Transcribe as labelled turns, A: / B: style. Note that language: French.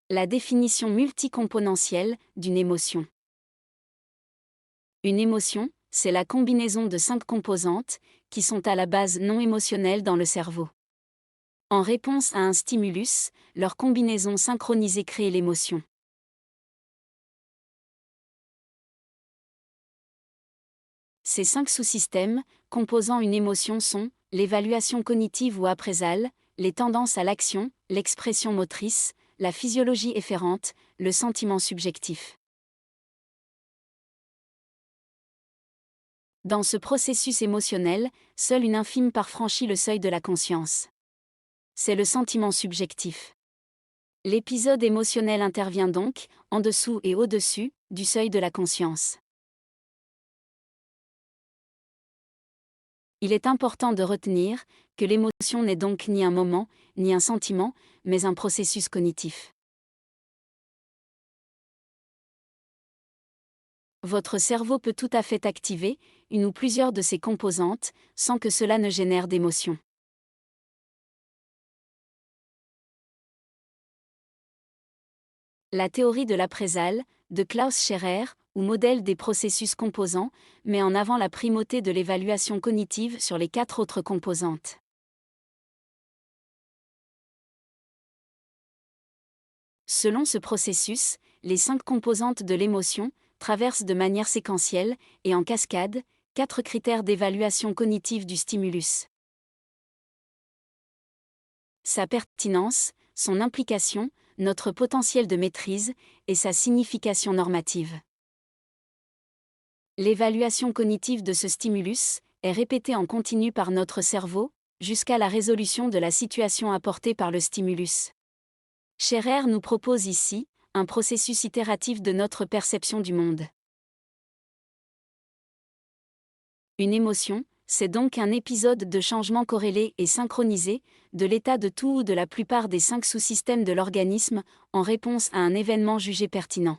A: La définition multicomponentielle d'une émotion. Une émotion, c'est la combinaison de 5 composantes, qui sont à la base non émotionnelles dans le cerveau. En réponse à un stimulus, leur combinaison synchronisée crée l'émotion. Ces 5 sous-systèmes, composant une émotion sont l'évaluation cognitive ou appraisale, les tendances à l'action, l'expression motrice, la physiologie efférente, le sentiment subjectif. Dans ce processus émotionnel, seule une infime part franchit le seuil de la conscience. C'est le sentiment subjectif. L'épisode émotionnel intervient donc, en dessous et au-dessus, du seuil de la conscience. Il est important de retenir que l'émotion n'est donc ni un moment, ni un sentiment, mais un processus cognitif. Votre cerveau peut tout à fait activer une ou plusieurs de ces composantes, sans que cela ne génère d'émotion. La théorie de l'appraisal, de Klaus Scherrer, ou modèle des processus composants, met en avant la primauté de l'évaluation cognitive sur les 4 autres composantes. Selon ce processus, les 5 composantes de l'émotion traversent de manière séquentielle et en cascade 4 critères d'évaluation cognitive du stimulus. Sa pertinence, son implication, notre potentiel de maîtrise et sa signification normative. L'évaluation cognitive de ce stimulus est répétée en continu par notre cerveau, jusqu'à la résolution de la situation apportée par le stimulus. Scherrer nous propose ici un processus itératif de notre perception du monde. Une émotion, c'est donc un épisode de changement corrélé et synchronisé de l'état de tout ou de la plupart des 5 sous-systèmes de l'organisme en réponse à un événement jugé pertinent.